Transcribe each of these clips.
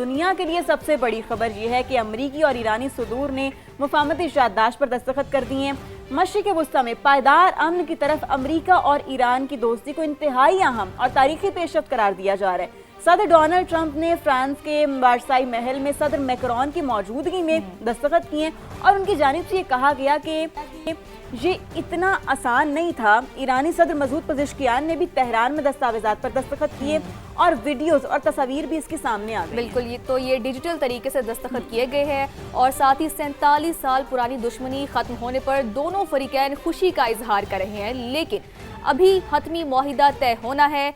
دنیا کے لیے سب سے بڑی خبر یہ ہے کہ امریکی اور ایرانی صدور نے مفاہمتی یادداشت پر دستخط کر دیے ہیں۔ مشرق وسطی میں پائیدار امن کی طرف امریکہ اور ایران کی دوستی کو انتہائی اہم اور تاریخی پیشرفت قرار دیا جا رہا ہے۔ صدر ڈونلڈ ٹرمپ نے فرانس کے ورسائی محل میں صدر میکرون کی موجودگی میں دستخط کیے اور ان کی جانب سے یہ کہا گیا کہ یہ اتنا آسان نہیں تھا۔ ایرانی صدر مسعود پزشکیان نے بھی تہران میں دستاویزات پر دستخط کیے اور ویڈیوز اور تصاویر بھی اس کے سامنے آ گئی۔ بالکل، تو یہ ڈیجیٹل طریقے سے دستخط کیے گئے ہیں اور ساتھ ہی 47 سال پرانی دشمنی ختم ہونے پر دونوں فریقین خوشی کا اظہار کر رہے ہیں، لیکن ابھی حتمی معاہدہ طے ہونا ہے،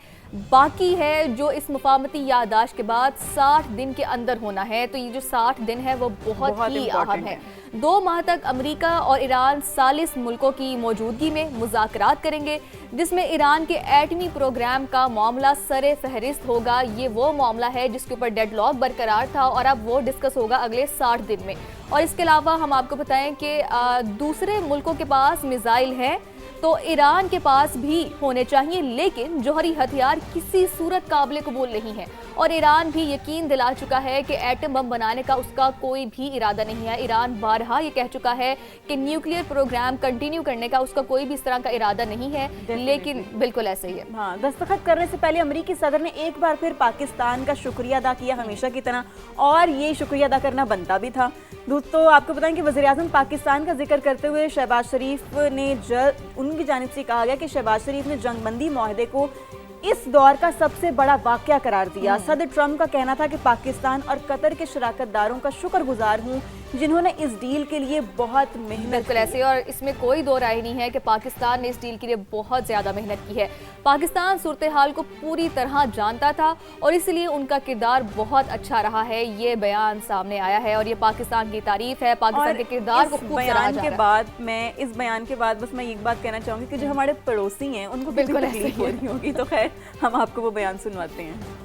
باقی ہے جو اس مفاہمتی یادداشت کے بعد 60 دن کے اندر ہونا ہے۔ تو یہ جو 60 دن ہے وہ بہت ہی اہم ہے۔ 2 ماہ تک امریکہ اور ایران ثالث ملکوں کی موجودگی میں مذاکرات کریں گے، جس میں ایران کے ایٹمی پروگرام کا معاملہ سر فہرست ہوگا۔ یہ وہ معاملہ ہے جس کے اوپر ڈیڈ لاک برقرار تھا اور اب وہ ڈسکس ہوگا اگلے 60 دن میں۔ اور اس کے علاوہ ہم آپ کو بتائیں کہ دوسرے ملکوں کے پاس میزائل ہیں تو ایران کے پاس بھی ہونے چاہیے، لیکن جوہری ہتھیار کسی صورت قابل قبول نہیں ہے اور ایران بھی یقین دلا چکا ہے کہ ایٹم بم بنانے کا اس کا کوئی بھی ارادہ نہیں ہے۔ ایران بارہا یہ کہہ چکا ہے کہ نیوکلیئر پروگرام کنٹینیو کرنے کا اس کا کوئی بھی اس طرح کا ارادہ نہیں ہے، لیکن بالکل ایسے ہی ہے۔ ہاں، دستخط کرنے سے پہلے امریکی صدر نے ایک بار پھر پاکستان کا شکریہ ادا کیا ہمیشہ کی طرح، اور یہ شکریہ ادا کرنا بنتا بھی تھا۔ تو آپ کو بتائیں کہ وزیراعظم پاکستان کا ذکر کرتے ہوئے شہباز شریف نے ان کی جانب سے کہا گیا کہ شہباز شریف نے جنگ بندی معاہدے کو اس دور کا سب سے بڑا واقعہ قرار دیا۔ صدر ٹرمپ کا کہنا تھا کہ پاکستان اور قطر کے شراکت داروں کا شکر گزار ہوں جنہوں نے اس ڈیل کے لیے بہت محنت بالکل ایسے، اور اس میں کوئی دو رائے نہیں ہے کہ پاکستان نے اس ڈیل کے لیے بہت زیادہ محنت کی ہے۔ پاکستان صورتحال کو پوری طرح جانتا تھا اور اس لیے ان کا کردار بہت اچھا رہا ہے۔ یہ بیان سامنے آیا ہے اور یہ پاکستان کی تعریف ہے، پاکستان کے کردار کو خوب سراہا جا رہا ہے۔ اس بیان کے بعد بس میں ایک بات کہنا چاہوں گی کہ جو ہمارے پڑوسی ہیں ان کو بالکل تکلیف ہو رہی ہوگی، تو خیر ہم آپ کو وہ بیان سنواتے ہیں۔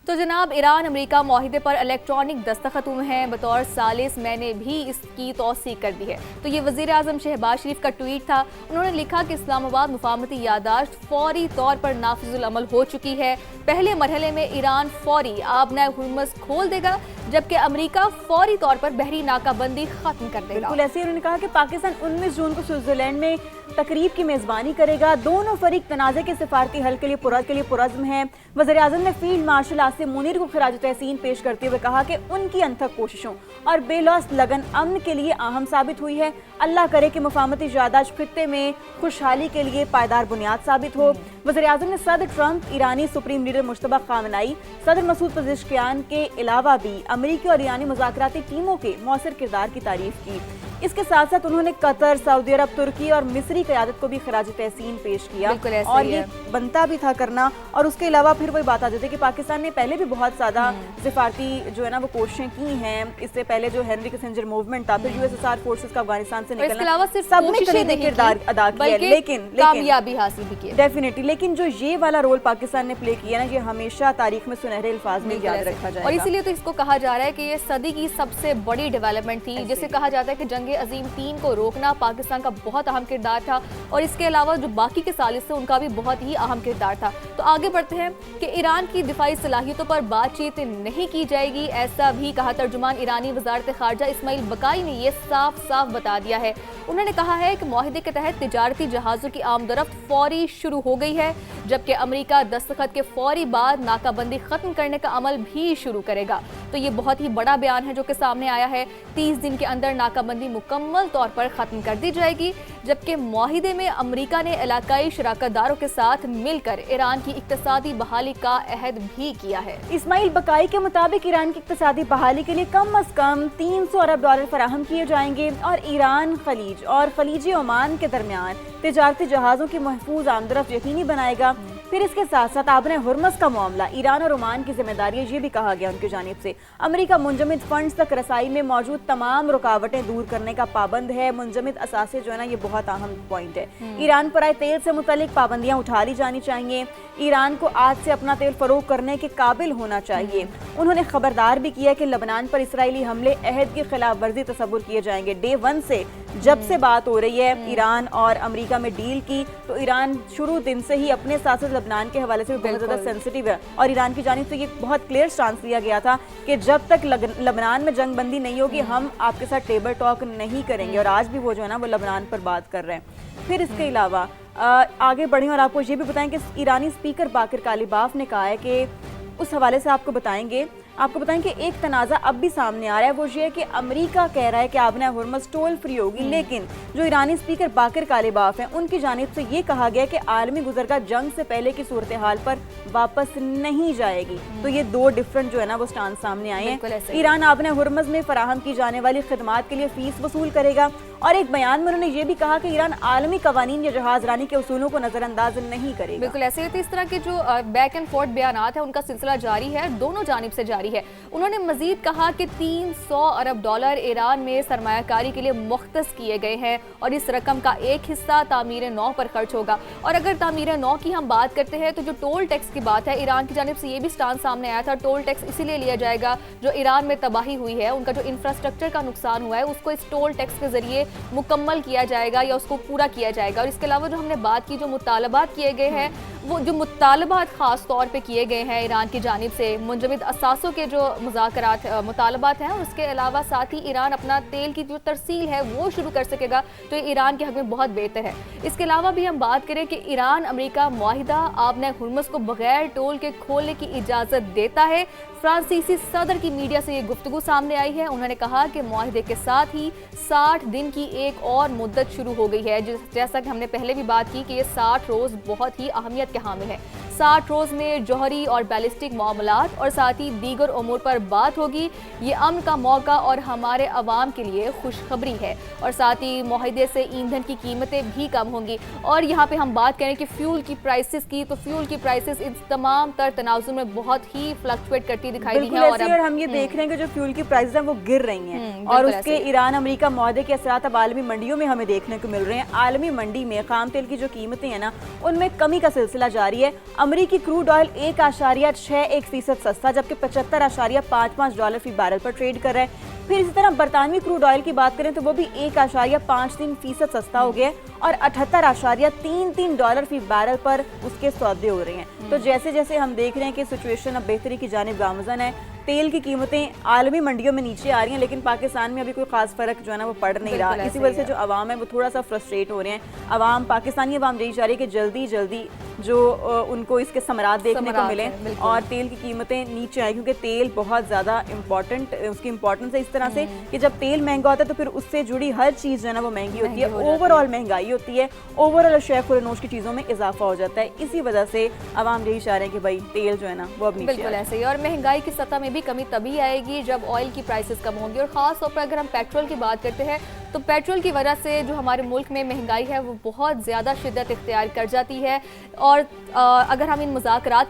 تو جناب، ایران امریکہ معاہدے پر الیکٹرانک دستخط ہوئے ہیں، بطور ثالث میں نے بھی اس کی توثیق کر دی ہے۔ تو یہ وزیر اعظم شہباز شریف کا ٹویٹ تھا۔ انہوں نے لکھا کہ اسلام آباد مفاہمتی یادداشت فوری طور پر نافذ العمل ہو چکی ہے۔ پہلے مرحلے میں ایران فوری آبنۂ ہرمز کھول دے گا، جبکہ امریکہ فوری طور پر بحری ناکہ بندی ختم کر دے گا۔ بالکل ایسے انہوں نے کہا کہ پاکستان 19 جون کو سوئٹزرلینڈ میں تقریب کی میزبانی کرے گا۔ دونوں فریق تنازع کے سفارتی حل کے لیے پرعزم ہیں۔ وزیر اعظم نے فیلڈ مارشل آصم منیر کو خراج تحسین پیش کرتے ہوئے کہا کہ ان کی انتھک کوششوں اور بے لوث لگن امن کے لیے اہم ثابت ہوئی ہے۔ اللہ کرے کہ مفاہمتی یادداشت خطے میں خوشحالی کے لیے پائیدار بنیاد ثابت ہو۔ وزیر اعظم نے صدر ٹرمپ، ایرانی سپریم لیڈر مجتبی خامنائی، صدر مسعود پزشکیان کے علاوہ بھی امریکی اور ایرانی مذاکراتی ٹیموں کے مؤثر کردار کی تعریف کی۔ اس کے ساتھ ساتھ انہوں نے قطر، سعودی عرب، ترکی اور مصری قیادت کو بھی خراج تحسین پیش کیا، اور یہ بنتا بھی تھا کرنا۔ اور اس کے علاوہ پھر وہی بات آ جاتی ہے کہ پاکستان نے پہلے بھی بہت زیادہ سفارتی جو ہے نا وہ کوششیں کی ہیں۔ اس سے پہلے جو ہینری کسنجر موومنٹ تھا، پھر USSR فورسز کا افغانستان سے نکلنا، سب نے کلیدی کردار ادا کیا، لیکن کامیابی حاصل بھی کی ڈیفینیٹلی۔ لیکن جو یہ والا رول پاکستان نے پلے کیا نا، یہ ہمیشہ تاریخ میں سنہرے الفاظ میں یاد رکھا جائے گا، اور اسی لیے تو اس کو کہا جا رہا ہے کہ یہ صدی کی سب سے بڑی ڈیولپمنٹ تھی، جسے کہا جاتا ہے کہ جنگ عظیم 3 کو روکنا پاکستان کا بہت اہم کردار تھا، اور اس کے علاوہ جو باقی کے ثالث تھے ان کا بھی بہت ہی اہم کردار تھا۔ تو آگے بڑھتے ہیں کہ ایران کی دفاعی صلاحیتوں پر بات چیت نہیں کی جائے گی، ایسا بھی کہا ترجمان ایرانی وزارت خارجہ اسماعیل بقائی نے یہ صاف صاف بتا دیا ہے۔ انہوں نے کہا ہے کہ معاہدے کے تحت تجارتی جہازوں کی آمد و رفت فوری شروع ہو گئی ہے، جبکہ امریکہ دستخط کے فوری بعد ناکہ بندی ختم کرنے کا عمل بھی شروع کرے گا۔ تو یہ بہت ہی بڑا بیان ہے جو کہ سامنے آیا ہے۔ 30 دن کے اندر ناکہ بندی مکمل طور پر ختم کر دی جائے گی، جبکہ معاہدے میں امریکہ نے علاقائی شراکت داروں کے ساتھ مل کر ایران کی اقتصادی بحالی کا عہد بھی کیا ہے۔ اسماعیل بقائی کے مطابق ایران کی اقتصادی بحالی کے لیے کم از کم $300 ارب فراہم کیے جائیں گے، اور ایران خلیج اور خلیج عمان کے درمیان تجارتی جہازوں کی محفوظ آمد و رفت یقینی بنائے گا۔ پھر اس کے ساتھ ساتھ آبنۂ ہرمز کا معاملہ ایران اور عمان کی ذمہ داری ہے، یہ بھی کہا گیا ان کی جانب سے۔ امریکہ منجمد فنڈز تک رسائی میں موجود تمام رکاوٹیں دور کرنے کا پابند ہے۔ منجمد اثاثے جو ہے نا، یہ بہت اہم پوائنٹ ہے۔ ایران پر آئے تیل سے متعلق پابندیاں اٹھا لی جانی چاہیے۔ ایران کو آج سے اپنا تیل فروخت کرنے کے قابل ہونا چاہیے۔ انہوں نے خبردار بھی کیا کہ لبنان پر اسرائیلی حملے عہد کی خلاف ورزی تصور کیے جائیں گے۔ ڈے 1 سے جب سے بات ہو رہی ہے ایران اور امریکہ میں ڈیل کی، تو ایران شروع دن سے ہی اپنے ساتھ ساتھ لبنان کے حوالے سے بہت زیادہ سینسٹیو ہے، اور ایران کی جانب سے یہ بہت کلیئر سٹانس لیا گیا تھا کہ جب تک لبنان میں جنگ بندی نہیں ہوگی ہم آپ کے ساتھ ٹیبل ٹاک نہیں کریں گے، اور آج بھی وہ جو ہے نا وہ لبنان پر بات کر رہے ہیں۔ پھر اس کے علاوہ آگے بڑھیں اور آپ کو یہ بھی بتائیں کہ ایرانی اسپیکر باقر کالیباف نے کہا ہے کہ اس حوالے سے آپ کو بتائیں کہ ایک تنازع اب بھی سامنے آ رہا ہے، وہ یہ ہے کہ امریکہ کہہ رہا ہے کہ آبنہ ہرمز ٹول فری ہوگی، لیکن جو ایرانی اسپیکر باقر کالیباف ہیں ان کی جانب سے یہ کہا گیا کہ عالمی گزرگاہ جنگ سے پہلے کی صورتحال پر واپس نہیں جائے گی۔ تو یہ دو ڈیفرنٹ جو ہے نا وہ سٹان سامنے آئے ہیں۔ ایران آبنہ ہرمز میں فراہم کی جانے والی خدمات کے لیے فیس وصول کرے گا، اور ایک بیان میں انہوں نے یہ بھی کہا کہ ایران عالمی قوانین یا جہاز رانی کے اصولوں کو نظر انداز نہیں کرے گا۔ بالکل ایسے ہی اس طرح کے جو بیک اینڈ فورتھ بیانات ہیں ان کا سلسلہ جاری ہے، دونوں جانب سے جاری ہے۔ انہوں نے مزید کہا کہ $300 ارب ایران میں سرمایہ کاری کے لیے مختص کیے گئے ہیں، اور اس رقم کا ایک حصہ تعمیر نو پر خرچ ہوگا۔ اور اگر تعمیر نو کی ہم بات کرتے ہیں تو جو ٹول ٹیکس کی بات ہے، ایران کی جانب سے یہ بھی سٹانس سامنے آیا تھا، ٹول ٹیکس اسی لیے لیا جائے گا جو ایران میں تباہی ہوئی ہے، ان کا جو انفراسٹرکچر کا نقصان ہوا ہے اس کو اس ٹول ٹیکس کے ذریعے مکمل کیا جائے گا یا اس کو پورا کیا جائے گا۔ اور اس کے علاوہ جو ہم نے بات کی جو مطالبات کیے گئے ہیں، وہ جو مطالبات خاص طور پہ کیے گئے ہیں ایران کی جانب سے منجمد اثاثوں کے جو مذاکرات مطالبات ہیں، اور اس کے علاوہ ساتھ ہی ایران اپنا تیل کی جو ترسیل ہے وہ شروع کر سکے گا، تو یہ ایران کے حق میں بہت بہتر ہے۔ اس کے علاوہ بھی ہم بات کریں کہ ایران امریکہ معاہدہ آبنہ ہرمز کو بغیر ٹول کے کھولنے کی اجازت دیتا ہے۔ فرانسیسی صدر کی میڈیا سے یہ گفتگو سامنے آئی ہے، انہوں نے کہا کہ معاہدے کے ساتھ ہی 60 دن کی ایک اور مدت شروع ہو گئی ہے، جیسا کہ ہم نے پہلے بھی بات کی کہ یہ 60 روز بہت ہی اہمیت کے حامل ہے۔ 60 روز میں جوہری اور بیلسٹک معاملات اور ساتھ ہی دیگر امور پر بات ہوگی۔ یہ امن کا موقع اور ہمارے عوام کے لیے خوشخبری ہے، اور ساتھ ہی معاہدے سے ایندھن کی قیمتیں بھی کم ہوں گی۔ اور یہاں پہ ہم بات کریں کہ فیول کی پرائسز کی، تو فیول کی پرائسز ان تمام تر تناظر میں بہت ہی فلکچویٹ کرتی دکھائی دی ہیں، اور ہم یہ دیکھ رہے ہیں کہ جو فیول کی پرائسز ہیں وہ گر رہی ہیں، اور اس کے ایران امریکہ معاہدے کے اثرات اب عالمی منڈیوں میں ہمیں دیکھنے کو مل رہے ہیں۔ عالمی منڈی میں خام تیل کی جو قیمتیں ہیں نا ان میں کمی کا سلسلہ جاری ہے۔ امریکی کروڈ آئل 1.61% سستا، جبکہ $75.55 فی بیرل پر ٹریڈ کر رہا ہے۔ پھر اسی طرح برطانوی کروڈ آئل کی بات کریں تو وہ بھی 1.53% سستا ہو گیا ہے، اور $78.33 فی بیرل پر اس کے سودے ہو رہے ہیں۔ تو جیسے جیسے ہم دیکھ رہے ہیں کہ سچویشن اب بہتری کی جانب گامزن ہے، تیل کی قیمتیں عالمی منڈیوں میں نیچے آ رہی ہیں، لیکن پاکستان میں ابھی کوئی خاص فرق جو ہے نا وہ پڑ نہیں رہا۔ اسی وجہ سے جو عوام ہے وہ تھوڑا سا فرسٹریٹ ہو رہے ہیں۔ پاکستانی عوام یہی چاہ رہی ہے کہ جلدی جلدی جو ان کو اس کے ثمرات دیکھنے کو ملیں اور تیل کی قیمتیں نیچے آئیں، کیونکہ تیل بہت زیادہ امپورٹنٹ، اس کی امپورٹنس ہے اس طرح سے کہ جب تیل مہنگا ہوتا ہے تو پھر اس سے جڑی ہر چیز جو ہے نا وہ مہنگی ہوتی ہے، اوور آل مہنگائی ہوتی ہے، اوور آل شیخ اور نوش کی چیزوں میں اضافہ ہو جاتا ہے۔ اسی وجہ سے عوام یہی چاہ رہے ہیں کہ بھائی تیل جو ہے نا وہ اب نیچے بالکل ایسے ہی، اور مہنگائی کی سطح میں بھی کمی تبھی آئے گی جب آئل کی پرائسز کم ہوں گی، اور خاص طور پر اگر ہم پیٹرول کی بات کرتے ہیں تو پیٹرول کی وجہ سے جو ہمارے ملک میں مہنگائی ہے وہ بہت زیادہ شدت اختیار کر جاتی ہے۔ اور اگر ہم ان مذاکرات